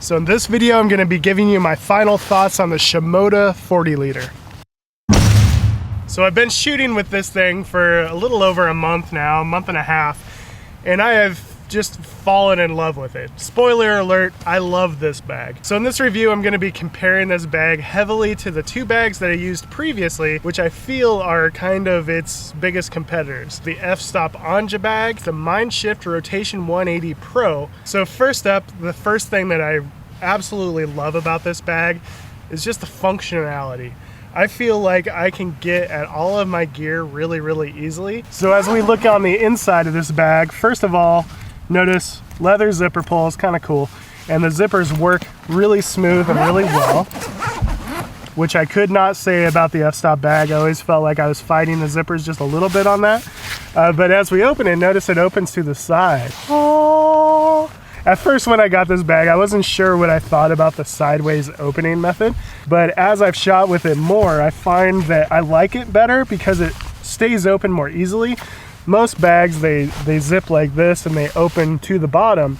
So in this video, I'm gonna be giving you my final thoughts on the Shimoda 40 liter. So I've been shooting with this thing for a little over a month now, a month and a half, and I have just fallen in love with it. Spoiler alert, I love this bag. So in this review, I'm gonna be comparing this bag heavily to the two bags that I used previously, which I feel are kind of its biggest competitors. The fstop Anja bag, the mindshift Rotation 180 Pro. So first up, the first thing that I absolutely love about this bag is just the functionality. I feel like I can get at all of my gear really easily. So as we look on the inside of this bag, first of all, notice leather zipper pull is kind of cool, and the zippers work really smooth and really well, which I could not say about the fstop bag. I always felt like I was fighting the zippers just a little bit on that. But as we open it, notice it opens to the side. Oh. At first when I got this bag, I wasn't sure what I thought about the sideways opening method, but as I've shot with it more, I find that I like it better because it stays open more easily. Most bags, they zip like this and they open to the bottom.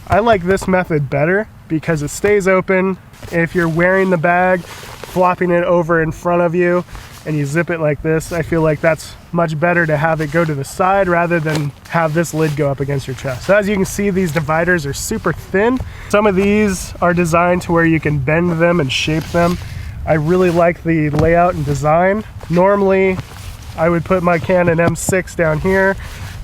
I like this method better because it stays open. If you're wearing the bag, flopping it over in front of you, and you zip it like this, I feel like that's much better to have it go to the side rather than have this lid go up against your chest. So as you can see, these dividers are super thin. Some of these are designed to where you can bend them and shape them. I really like the layout and design. Normally, I would put my Canon M6 down here,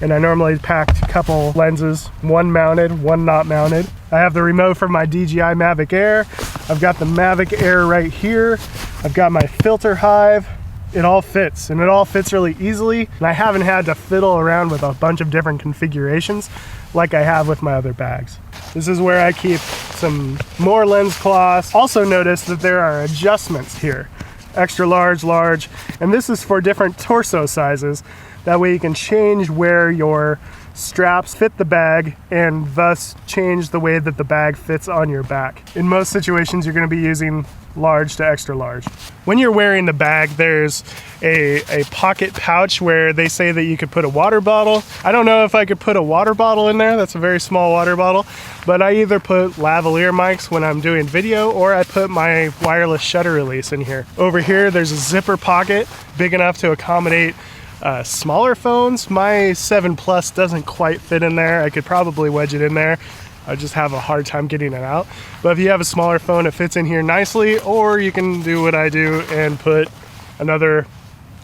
and I normally packed a couple lenses, one mounted, one not mounted. I have the remote for my DJI Mavic Air. I've got the Mavic Air right here. I've got my filter hive. It all fits, and it all fits really easily, and I haven't had to fiddle around with a bunch of different configurations like I have with my other bags. This is where I keep some more lens cloths. Also notice that there are adjustments here. Extra large, large, and this is for different torso sizes. That way you can change where your straps fit the bag and thus change the way that the bag fits on your back. In most situations, you're going to be using large to extra large. When you're wearing the bag, there's a pocket pouch where they say that you could put a water bottle. I don't know if I could put a water bottle in there. That's a very small water bottle, but I either put lavalier mics when I'm doing video, or I put my wireless shutter release in here. Over here, there's a zipper pocket big enough to accommodate smaller phones. My 7 Plus doesn't quite fit in there. I could probably wedge it in there. I just have a hard time getting it out. But if you have a smaller phone, it fits in here nicely, or you can do what I do and put another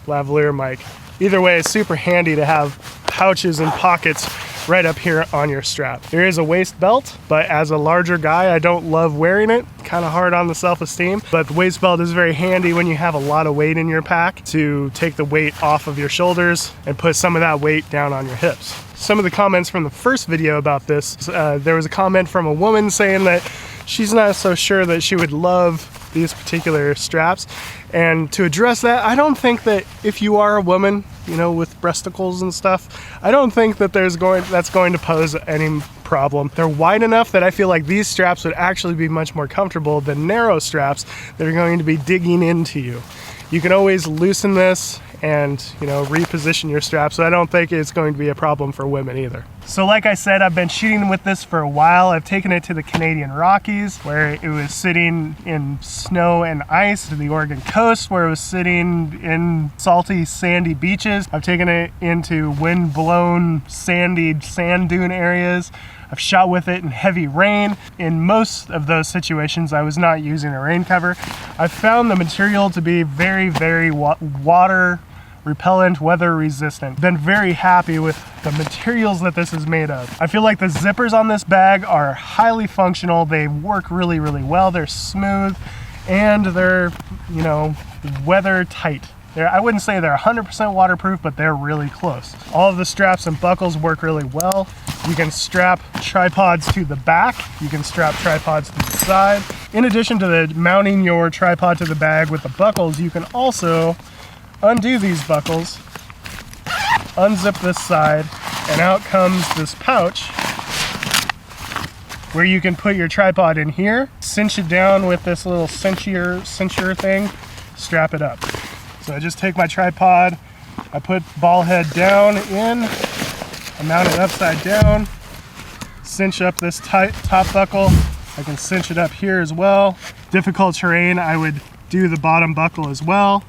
lavalier mic. Either way, it's super handy to have pouches and pockets right up here on your strap. There is a waist belt, but as a larger guy, I don't love wearing it. Kind of hard on the self-esteem, but the waist belt is very handy when you have a lot of weight in your pack to take the weight off of your shoulders and put some of that weight down on your hips. Some of the comments from the first video about this, there was a comment from a woman saying that she's not so sure that she would love these particular straps. And to address that, I don't think that if you are a woman, you know, with breasticles and stuff, I don't think that that's going to pose any problem. They're wide enough that I feel like these straps would actually be much more comfortable than narrow straps that are going to be digging into you. You can always loosen this and, you know, reposition your strap, so I don't think it's going to be a problem for women either. So like I said, I've been shooting with this for a while. I've taken it to the Canadian Rockies, where it was sitting in snow and ice, to the Oregon coast, where it was sitting in salty, sandy beaches. I've taken it into wind-blown, sandy sand dune areas. I've shot with it in heavy rain. In most of those situations, I was not using a rain cover. I've found the material to be very water repellent, weather resistant. Been very happy with the materials that this is made of. I feel like the zippers on this bag are highly functional. They work really well. They're smooth and they're, you know, weather tight. I wouldn't say they're 100% waterproof, but they're really close. All of the straps and buckles work really well. You can strap tripods to the back. You can strap tripods to the side. In addition to mounting your tripod to the bag with the buckles, you can also undo these buckles, unzip this side, and out comes this pouch where you can put your tripod in here, cinch it down with this little cincher thing, strap it up. So I just take my tripod, I put ball head down in, I mount it upside down, cinch up this top buckle, I can cinch it up here as well. Difficult terrain, I would do the bottom buckle as well,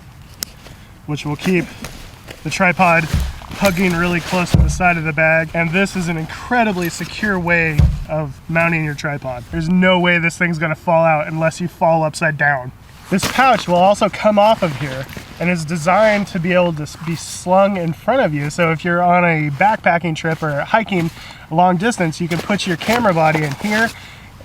which will keep the tripod hugging really close to the side of the bag. And this is an incredibly secure way of mounting your tripod. There's no way this thing's gonna fall out unless you fall upside down. This pouch will also come off of here and is designed to be able to be slung in front of you. So if you're on a backpacking trip or hiking a long distance, you can put your camera body in here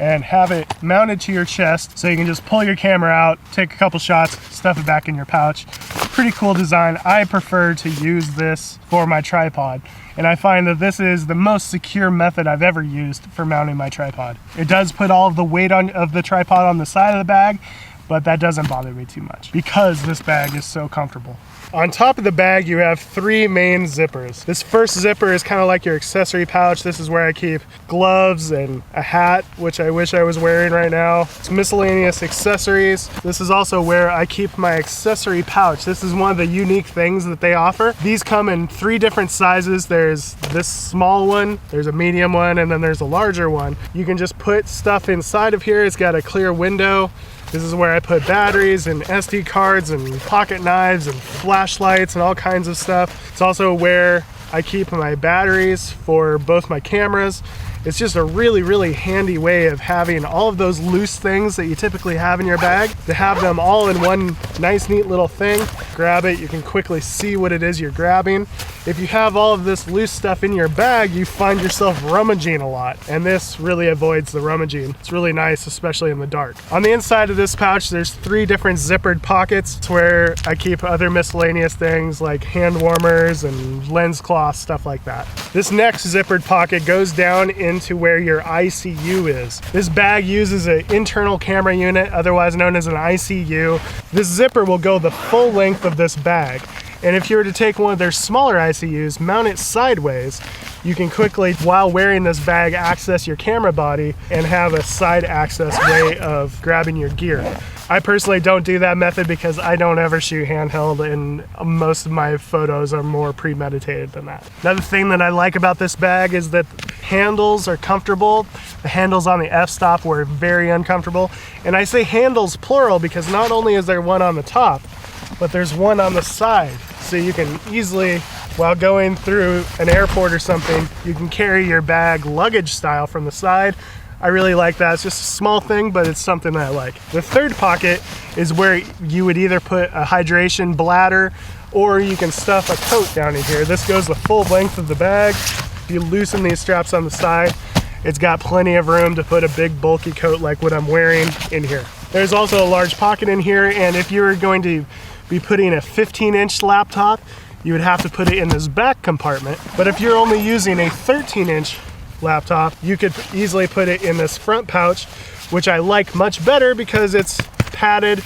and have it mounted to your chest, so you can just pull your camera out, take a couple shots, stuff it back in your pouch. Pretty cool design. I prefer to use this for my tripod, and I find that this is the most secure method I've ever used for mounting my tripod. It does put all of the weight of the tripod on the side of the bag, but that doesn't bother me too much because this bag is so comfortable. On top of the bag, you have 3 main zippers. This first zipper is kind of like your accessory pouch. This is where I keep gloves and a hat, which I wish I was wearing right now. It's miscellaneous accessories. This is also where I keep my accessory pouch. This is one of the unique things that they offer. These come in 3 different sizes. There's this small one, there's a medium one, and then there's a larger one. You can just put stuff inside of here. It's got a clear window. This is where I put batteries and SD cards and pocket knives and flashlights and all kinds of stuff. It's also where I keep my batteries for both my cameras. It's just a really, really handy way of having all of those loose things that you typically have in your bag, to have them all in one nice, neat little thing. Grab it, you can quickly see what it is you're grabbing. If you have all of this loose stuff in your bag, you find yourself rummaging a lot, and this really avoids the rummaging. It's really nice, especially in the dark. On the inside of this pouch, there's 3 different zippered pockets. It's where I keep other miscellaneous things like hand warmers and lens cloths, stuff like that. This next zippered pocket goes down into where your ICU is. This bag uses an internal camera unit, otherwise known as an ICU. This zipper will go the full length of this bag. And if you were to take one of their smaller ICUs, mount it sideways, you can quickly, while wearing this bag, access your camera body and have a side access way of grabbing your gear. I personally don't do that method because I don't ever shoot handheld, and most of my photos are more premeditated than that. Another thing that I like about this bag is that handles are comfortable. The handles on the f-stop were very uncomfortable. And I say handles plural because not only is there one on the top, but there's one on the side. So you can easily, while going through an airport or something, you can carry your bag luggage style from the side. I really like that. It's just a small thing, but it's something that I like. The third pocket is where you would either put a hydration bladder, or you can stuff a coat down in here. This goes the full length of the bag. If you loosen these straps on the side, it's got plenty of room to put a big bulky coat like what I'm wearing in here. There's also a large pocket in here, and if you were going to be putting a 15-inch laptop, you would have to put it in this back compartment. But if you're only using a 13-inch laptop, you could easily put it in this front pouch, which I like much better because it's padded,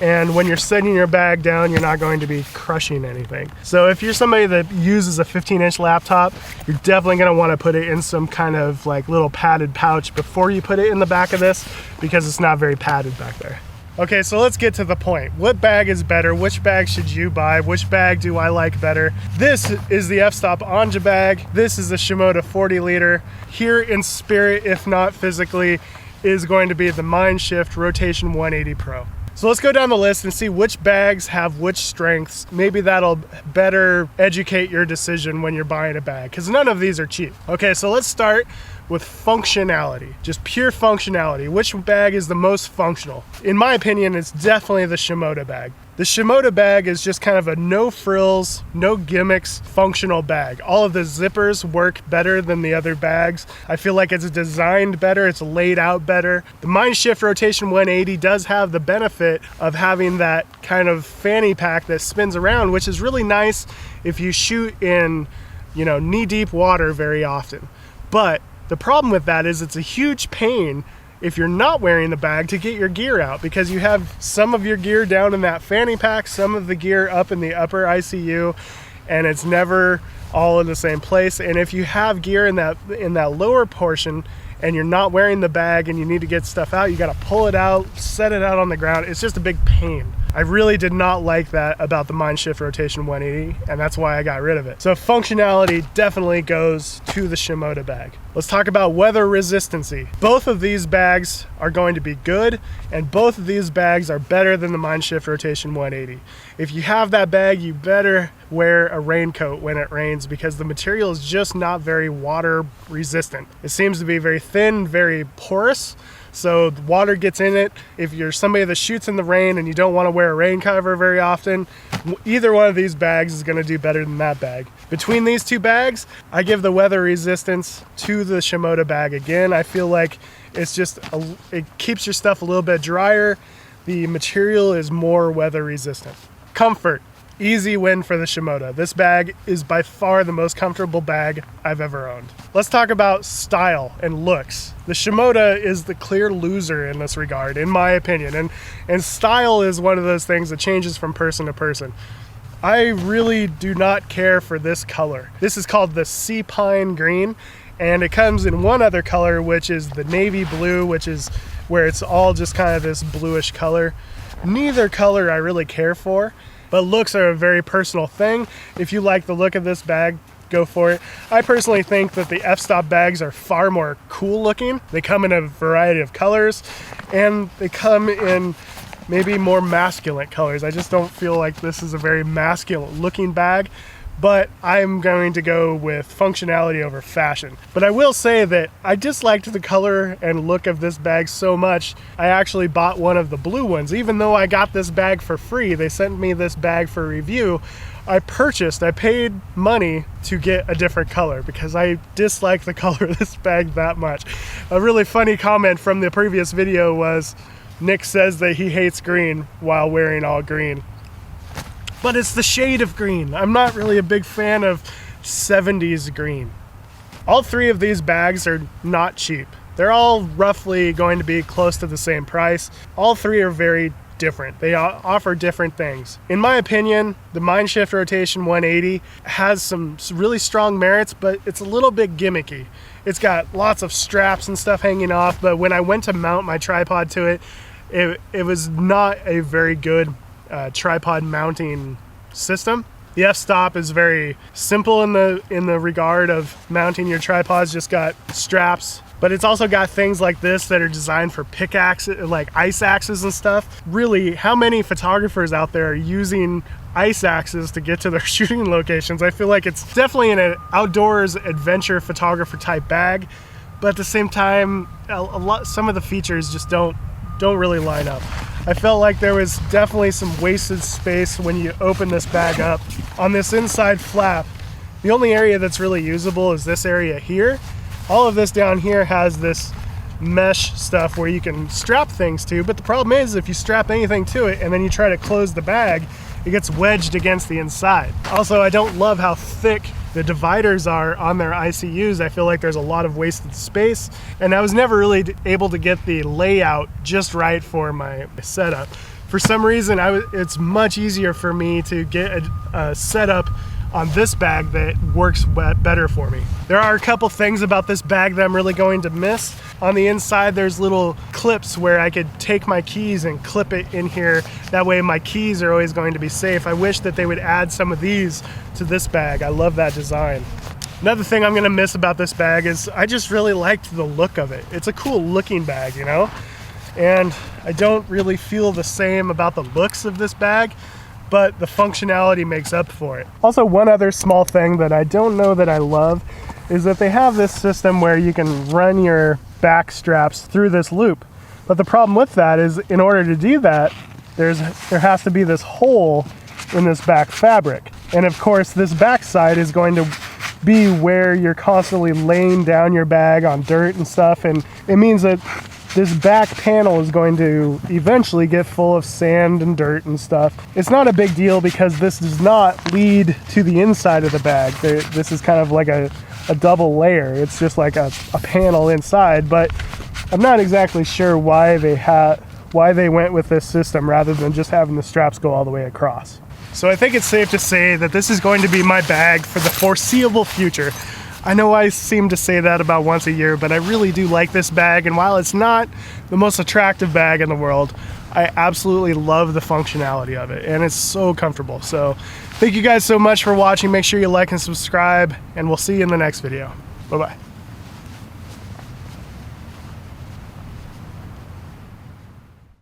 and when you're setting your bag down, you're not going to be crushing anything. So if you're somebody that uses a 15-inch laptop, you're definitely gonna wanna put it in some kind of like little padded pouch before you put it in the back of this, because it's not very padded back there. Okay, so let's get to the point. What bag is better? Which bag should you buy? Which bag do I like better? This is the f-stop Anja bag. This is the Shimoda 40 liter. Here in spirit, if not physically, is going to be the mindshift Rotation 180 Pro. So let's go down the list and see which bags have which strengths. Maybe that'll better educate your decision when you're buying a bag, because none of these are cheap. Okay, so let's start with functionality, just pure functionality. Which bag is the most functional? In my opinion, it's definitely the Shimoda bag. The Shimoda bag is just kind of a no frills, no gimmicks functional bag. All of the zippers work better than the other bags. I feel like it's designed better, it's laid out better. The mindshift Rotation 180 does have the benefit of having that kind of fanny pack that spins around, which is really nice if you shoot in, knee-deep water very often. But the problem with that is it's a huge pain if you're not wearing the bag to get your gear out, because you have some of your gear down in that fanny pack, some of the gear up in the upper ICU, and it's never all in the same place. And if you have gear in that lower portion and you're not wearing the bag and you need to get stuff out, you got to pull it out, set it out on the ground. It's just a big pain. I really did not like that about the mindshift rotation 180, and that's why I got rid of it. So functionality definitely goes to the Shimoda bag. Let's talk about weather resistancy. Both of these bags are going to be good, and both of these bags are better than the mindshift rotation 180. If you have that bag, you better wear a raincoat when it rains, because the material is just not very water resistant. It seems to be very thin, very porous, so the water gets in it. If you're somebody that shoots in the rain and you don't want to wear a rain cover very often, either one of these bags is going to do better than that bag. Between these two bags, I give the weather resistance to the Shimoda bag again. I feel like it's just, it keeps your stuff a little bit drier. The material is more weather resistant. Comfort. Easy win for the Shimoda. This bag is by far the most comfortable bag I've ever owned. Let's talk about style and looks. The Shimoda is the clear loser in this regard, in my opinion. And style is one of those things that changes from person to person. I really do not care for this color. This is called the sea pine green, and it comes in one other color, which is the navy blue, which is where it's all just kind of this bluish color. Neither color I really care for, but looks are a very personal thing. If you like the look of this bag, go for it. I personally think that the fstop bags are far more cool looking. They come in a variety of colors, and they come in maybe more masculine colors. I just don't feel like this is a very masculine looking bag, but I'm going to go with functionality over fashion. But I will say that I disliked the color and look of this bag so much, I actually bought one of the blue ones. Even though I got this bag for free, they sent me this bag for review, I paid money to get a different color because I dislike the color of this bag that much. A really funny comment from the previous video was, Nick says that he hates green while wearing all green. But it's the shade of green. I'm not really a big fan of 70s green. All three of these bags are not cheap. They're all roughly going to be close to the same price. All three are very different. They offer different things. In my opinion, the mindshift rotation 180 has some really strong merits, but it's a little bit gimmicky. It's got lots of straps and stuff hanging off, but when I went to mount my tripod to it, it was not a very good tripod mounting system. The f-stop is very simple in the regard of mounting your tripods, just got straps, but it's also got things like this that are designed for pickaxes, like ice axes and stuff. Really, how many photographers out there are using ice axes to get to their shooting locations? I feel like it's definitely an outdoors adventure photographer type bag, but at the same time, some of the features just don't really line up. I felt like there was definitely some wasted space when you open this bag up. On this inside flap, the only area that's really usable is this area here. All of this down here has this mesh stuff where you can strap things to, but the problem is if you strap anything to it and then you try to close the bag, it gets wedged against the inside. Also, I don't love how thick the dividers are on their ICUs. I feel like there's a lot of wasted space, and I was never really able to get the layout just right for my setup. For some reason, it's much easier for me to get a setup on this bag that works better for me. There are a couple things about this bag that I'm really going to miss. On the inside, there's little clips where I could take my keys and clip it in here. That way my keys are always going to be safe. I wish that they would add some of these to this bag. I love that design. Another thing I'm gonna miss about this bag is I just really liked the look of it. It's a cool looking bag, you know? And I don't really feel the same about the looks of this bag, but the functionality makes up for it. Also, one other small thing that I don't know that I love is that they have this system where you can run your back straps through this loop. But the problem with that is in order to do that, there has to be this hole in this back fabric. And of course, this back side is going to be where you're constantly laying down your bag on dirt and stuff. And it means that this back panel is going to eventually get full of sand and dirt and stuff. It's not a big deal because this does not lead to the inside of the bag. This is kind of like a double layer. It's just like a panel inside, but I'm not exactly sure why they went with this system rather than just having the straps go all the way across. So I think it's safe to say that this is going to be my bag for the foreseeable future. I know I seem to say that about once a year, but I really do like this bag, and while it's not the most attractive bag in the world, I absolutely love the functionality of it, and it's so comfortable. So thank you guys so much for watching. Make sure you like and subscribe, and we'll see you in the next video. Bye-bye.